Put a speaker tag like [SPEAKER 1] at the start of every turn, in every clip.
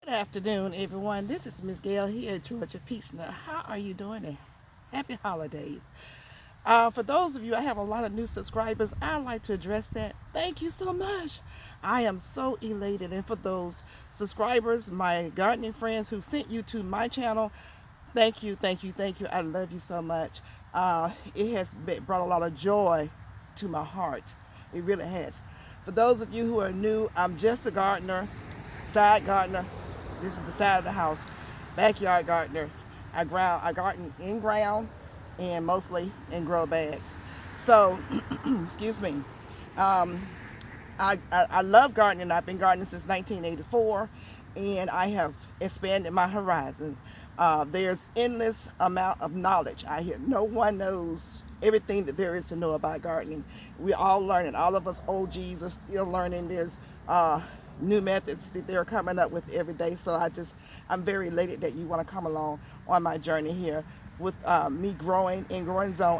[SPEAKER 1] Afternoon, everyone. This is Miss Gail here at Georgia Peachnut. How are you doing? And happy holidays. For those of you, I have a lot of new subscribers. I'd like to address that. Thank you so much. I am so elated. And for those subscribers, my gardening friends who sent you to my channel, thank you, thank you, thank you. I love you so much. It has brought a lot of joy to my heart. It really has. For those of you who are new, I'm just a gardener, side gardener. This is the side of the house, backyard gardener. I garden in ground and mostly in grow bags. So, excuse me. Um, I love gardening. I've been gardening since 1984, and I have expanded my horizons. There's endless amount of knowledge out here. No one knows everything that there is to know about gardening. We're all learning. All of us OGs are still learning. There's new methods that they're coming up with every day. So I'm very elated that you want to come along on my journey here with me growing in growing zone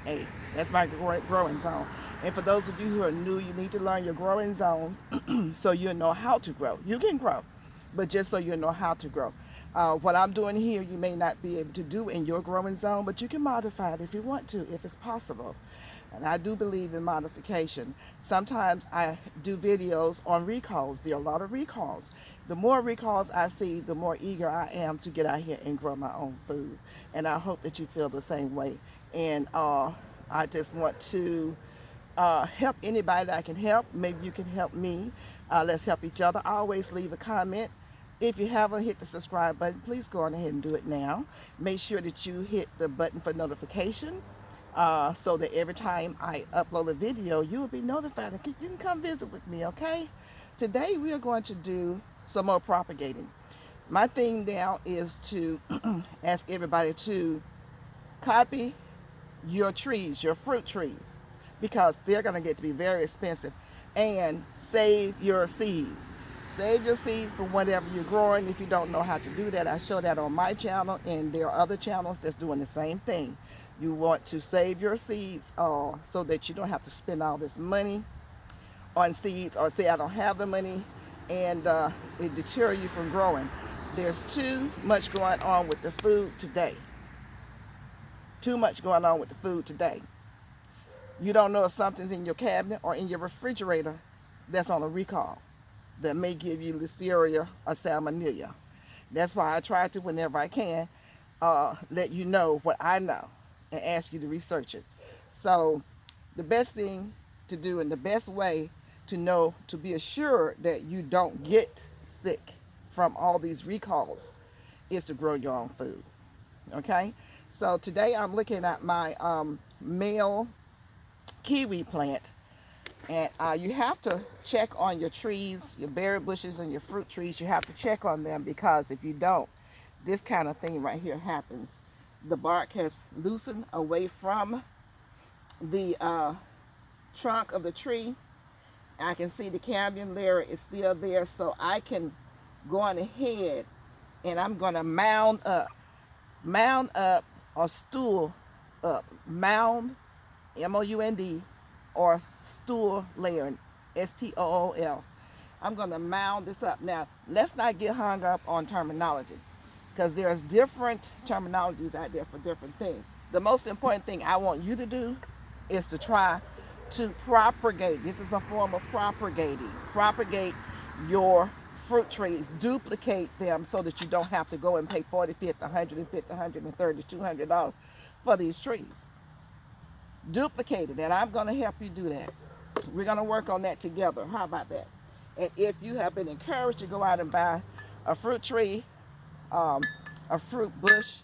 [SPEAKER 1] 8A. That's my growing zone. And for those of you who are new, you need to learn your growing zone so you know how to grow. You can grow, but just so you know how to grow. What I'm doing here, you may not be able to do in your growing zone, but you can modify it if you want to, if it's possible. And I do believe in modification. Sometimes I do videos on recalls. There are a lot of recalls. The more recalls I see, the more eager I am to get out here and grow my own food. And I hope that you feel the same way. And I just want to help anybody that I can help. Maybe you can help me. Let's help each other. I always leave a comment. If you haven't hit the subscribe button, please go on ahead and do it now. Make sure that you hit the button for notification so that every time I upload a video, you will be notified. You can come visit with me, okay? Today we are going to do some more propagating. My thing now is to ask everybody to copy your trees, your fruit trees, because they're going to get to be very expensive, and save your seeds. Save your seeds for whatever you're growing. If you don't know how to do that, I show that on my channel, and there are other channels that's doing the same thing. You want to save your seeds so that you don't have to spend all this money on seeds, or say I don't have the money, and it deter you from growing. There's too much going on with the food today. Too much going on with the food today. You don't know if something's in your cabinet or in your refrigerator that's on a recall that may give you listeria or salmonella. That's why I try to, whenever I can, let you know what I know and ask you to research it. So the best thing to do and the best way to know, to be assured that you don't get sick from all these recalls, is to grow your own food. Okay? So today I'm looking at my male kiwi plant. And you have to check on your trees, your berry bushes and your fruit trees. You have to check on them, because if you don't, this kind of thing right here happens. The bark has loosened away from the trunk of the tree. I can see the cambium layer is still there, so I can go on ahead and I'm going to mound up or stool up. Mound, M-O-U-N-D, or stool layering, S-T-O-O-L. I'm going to mound this up. Now, let's not get hung up on terminology, because there's different terminologies out there for different things. The most important thing I want you to do is to try to propagate. This is a form of propagating. Propagate your fruit trees. Duplicate them so that you don't have to go and pay $40, $50, $150, $130, $200 for these trees. Duplicate it, and I'm going to help you do that. We're going to work on that together. How about that? And if you have been encouraged to go out and buy a fruit tree, a fruit bush,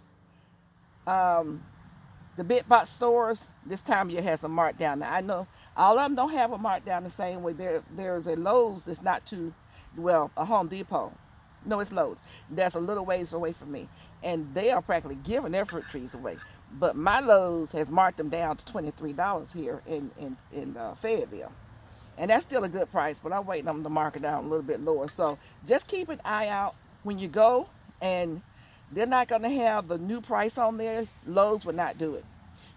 [SPEAKER 1] the big box stores this time of year has a markdown. Now I know all of them don't have a markdown the same way. There's a Lowe's that's not too well, a Home Depot. No, it's Lowe's. That's a little ways away from me, and they are practically giving their fruit trees away. But my Lowe's has marked them down to $23 here in Fayetteville. And that's still a good price, but I'm waiting on them to mark it down a little bit lower. So just keep an eye out when you go, and they're not going to have the new price on there. Lowe's would not do it.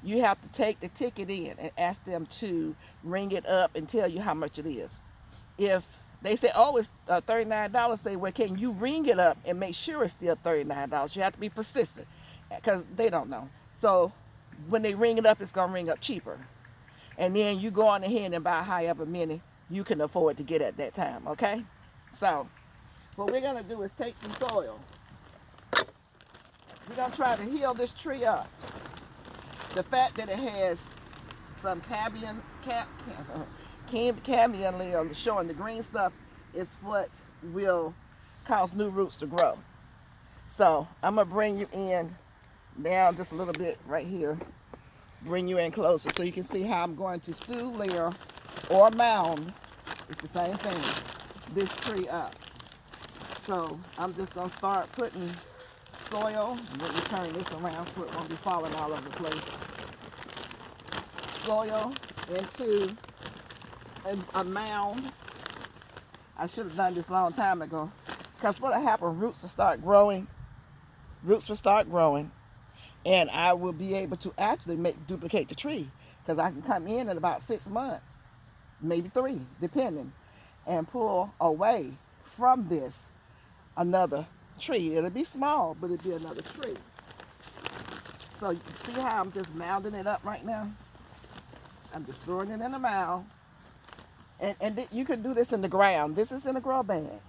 [SPEAKER 1] You have to take the ticket in and ask them to ring it up and tell you how much it is. If They say, oh, it's $39. Say, well, can you ring it up and make sure it's still $39? You have to be persistent because they don't know. So when they ring it up, it's going to ring up cheaper. And then you go on ahead and buy however many you can afford to get at that time, okay? So what we're going to do is take some soil. We're going to try to heal this tree up. The fact that it has some cadmium layer showing the green stuff is what will cause new roots to grow. So I'm going to bring you in down just a little bit right here. Bring you in closer so you can see how I'm going to stool layer or mound. It's the same thing. This tree up. So I'm just going to start putting soil. Let me turn this around so it won't be falling all over the place. Soil into a mound. I should have done this a long time ago. Because what'll happen, roots will start growing. Roots will start growing. And I will be able to actually duplicate the tree. Because I can come in about 6 months, maybe 3, depending, and pull away from this another tree. It'll be small, but it'll be another tree. So you can see how I'm just mounding it up right now? I'm just throwing it in the mound. And you can do this in the ground. This is in a grow bag.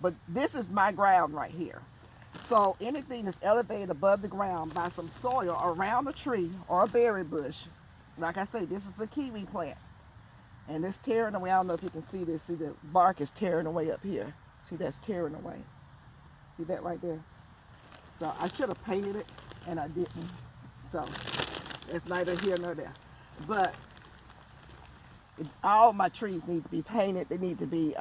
[SPEAKER 1] But this is my ground right here. So anything that's elevated above the ground by some soil around a tree or a berry bush, like I say, this is a kiwi plant. And it's tearing away. I don't know if you can see this. See, the bark is tearing away up here. See, that's tearing away. See that right there? So I should have painted it, and I didn't. So it's neither here nor there. But all my trees need to be painted. They need to be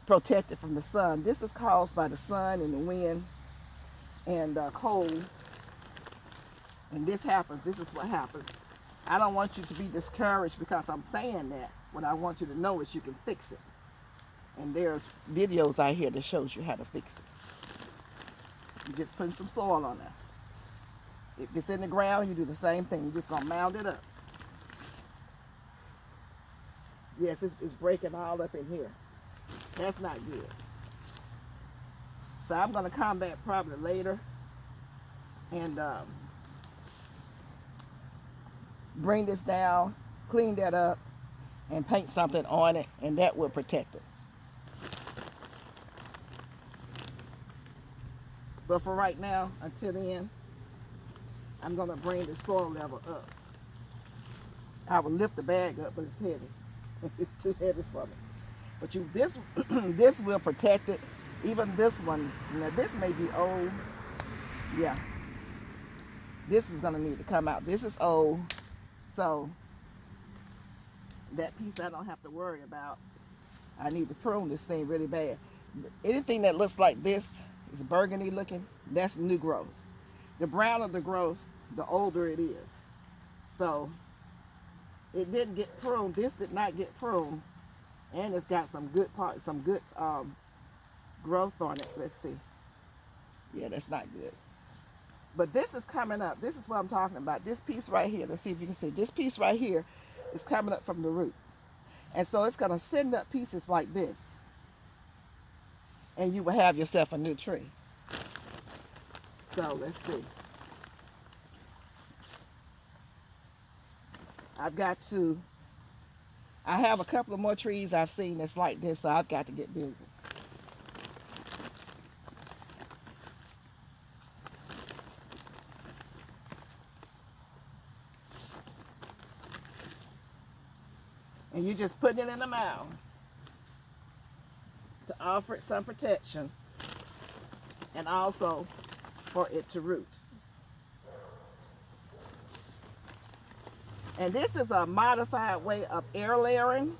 [SPEAKER 1] protected from the sun. This is caused by the sun and the wind and cold. And this happens. This is what happens. I don't want you to be discouraged because I'm saying that. What I want you to know is you can fix it. And there's videos out here that shows you how to fix it. You just put some soil on there. If it's in the ground, you do the same thing. You're just going to mound it up. Yes, it's breaking all up in here. That's not good. So I'm going to come back probably later and bring this down, clean that up, and paint something on it, and that will protect it. But for right now, until then, I'm going to bring the soil level up. I will lift the bag up, but it's heavy. It's too heavy for me. But this will protect it. Even this one, now this may be old. Yeah. This is going to need to come out. This is old. So that piece I don't have to worry about. I need to prune this thing really bad. Anything that looks like this is burgundy looking, that's new growth. The browner the growth, the older it is. So it didn't get pruned. This did not get pruned. And it's got some good parts, some good growth on it. Let's see. Yeah, that's not good. But this is coming up. This is what I'm talking about. This piece right here. Let's see if you can see. This piece right here is coming up from the root. And so it's going to send up pieces like this. And you will have yourself a new tree. So let's see. I have a couple of more trees I've seen that's like this, so I've got to get busy. And you just put it in the mound to offer it some protection and also for it to root. And this is a modified way of air layering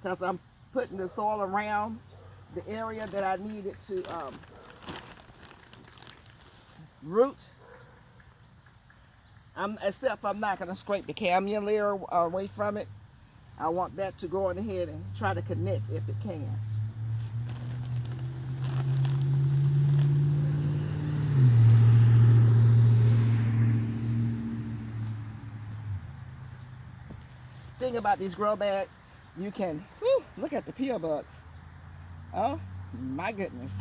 [SPEAKER 1] because I'm putting the soil around the area that I needed to root. Except I'm not going to scrape the cadmium layer away from it. I want that to go on ahead and try to connect if it can. Thing about these grow bags, you can look at the peel bugs. Oh my goodness.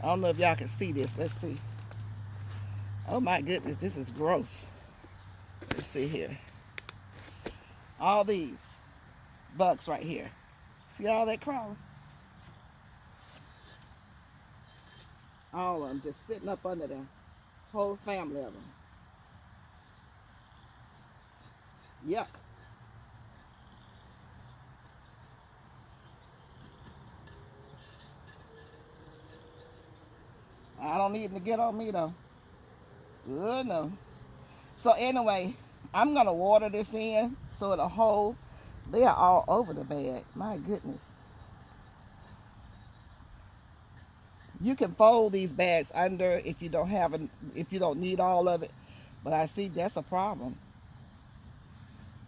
[SPEAKER 1] I don't know if y'all can see this. Let's see. Oh my goodness, this is gross. Let's see here. All these bugs right here. See all that crawling? All of them just sitting up under them. Whole family of them. Yuck. I don't need them to get on me though. Good no. So anyway, I'm gonna water this in so it'll hold. They are all over the bag. My goodness. You can fold these bags under if you don't have if you don't need all of it. But I see that's a problem.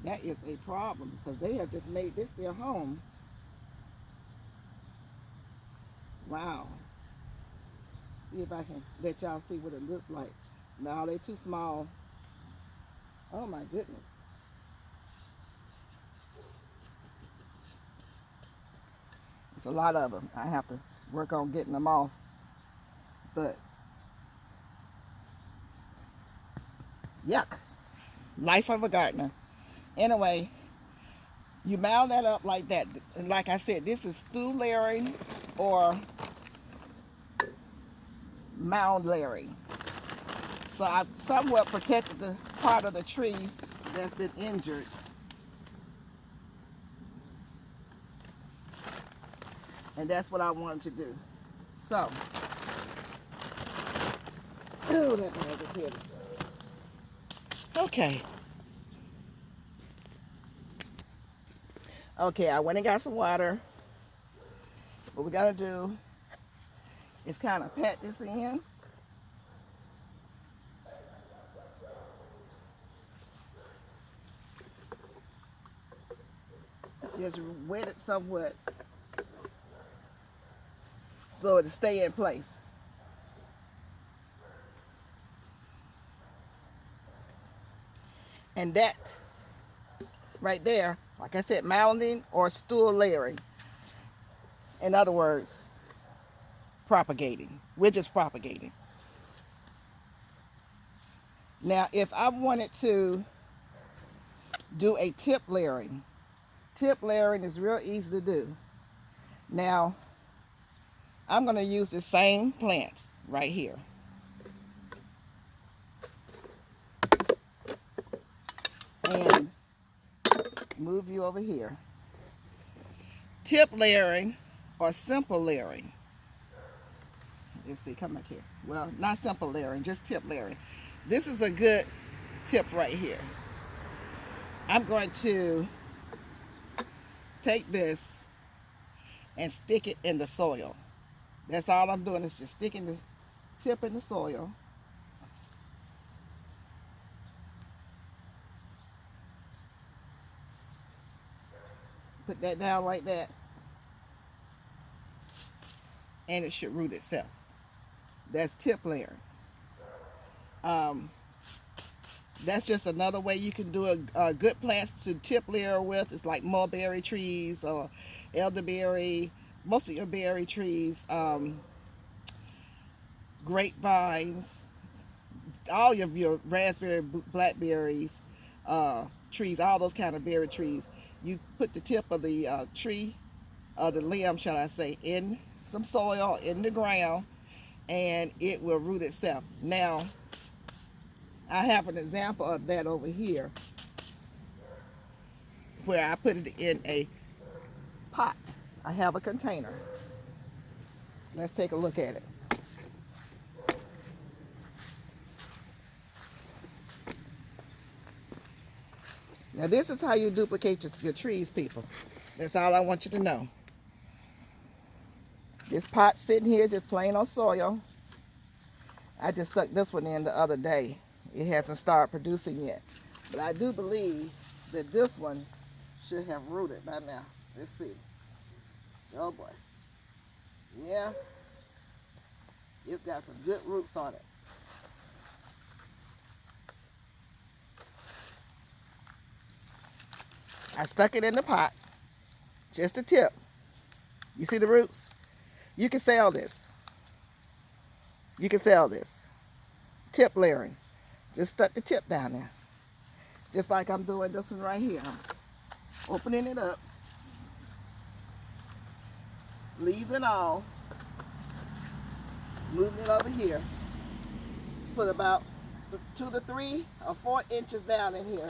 [SPEAKER 1] That is a problem because they have just made this their home. Wow. See if I can let y'all see what it looks like. No, they're too small. Oh my goodness. It's a lot of them. I have to work on getting them off. But yuck. Life of a gardener. Anyway, you mound that up like that. And like I said, this is stool layering or mound layering. So I've somewhat protected the part of the tree that's been injured. And that's what I wanted to do. So, oh, that bag is heavy. Okay. Okay, I went and got some water. What we gotta do is kind of pat this in. Just wet it somewhat so it'll stay in place. And that right there, like I said, mounding or stool layering. In other words, propagating. We're just propagating. Now, if I wanted to do a tip layering is real easy to do. Now, I'm going to use the same plant right here. And move you over here. Tip layering or simple layering. Let's see, come back here. Well, not simple layering, just tip layering. This is a good tip right here. I'm going to take this and stick it in the soil. That's all I'm doing is just sticking the tip in the soil. Put that down like that. And it should root itself. That's tip layering. That's just another way you can do a good plants to tip layer with. It's like mulberry trees or elderberry, most of your berry trees, grapevines, all of your raspberry, blackberries, trees, all those kind of berry trees. You put the tip of the tree, the limb, shall I say, in some soil in the ground, and it will root itself. Now, I have an example of that over here where I put it in a pot. I have a container. Let's take a look at it. Now this is how you duplicate your trees, people. That's all I want you to know. This pot sitting here just plain on soil. I just stuck this one in the other day. It hasn't started producing yet. But I do believe that this one should have rooted by now. Let's see. Oh boy. Yeah. It's got some good roots on it. I stuck it in the pot. Just a tip. You see the roots? You can sell this. You can sell this. Tip layering. Just stuck the tip down there. Just like I'm doing this one right here. I'm opening it up. Leaves and all. Moving it over here. Put about 2 to 3 or 4 inches down in here.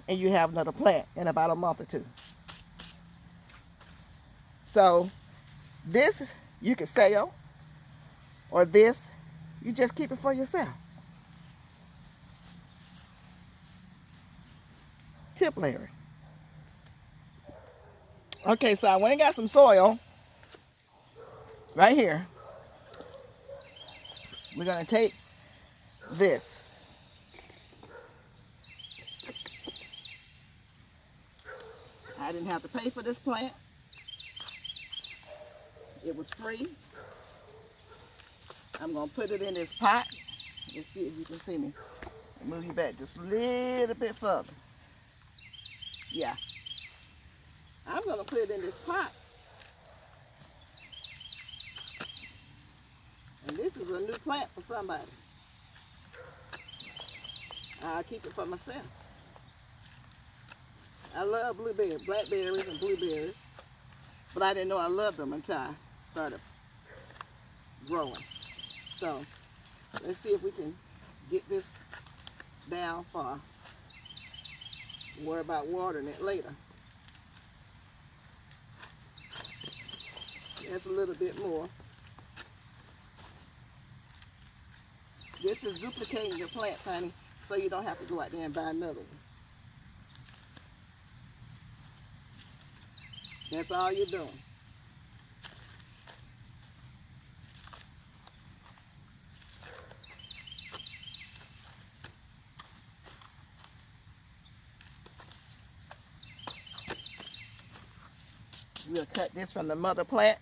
[SPEAKER 1] And you have another plant in about a month or 2. So this you can sell, or this you just keep it for yourself. Tip layer. Okay, so I went and got some soil right here. We're going to take this. I didn't have to pay for this plant. It was free. I'm going to put it in this pot. Let's see if you can see me. Move you back just a little bit further. Yeah. I'm going to put it in this pot. And this is a new plant for somebody. I'll keep it for myself. I love blueberries, blackberries and blueberries. But I didn't know I loved them until I started growing. So let's see if we can get this down far. Worry about watering it later. That's a little bit more. This is duplicating your plants, honey, so you don't have to go out there and buy another one. That's all you're doing. We'll cut this from the mother plant.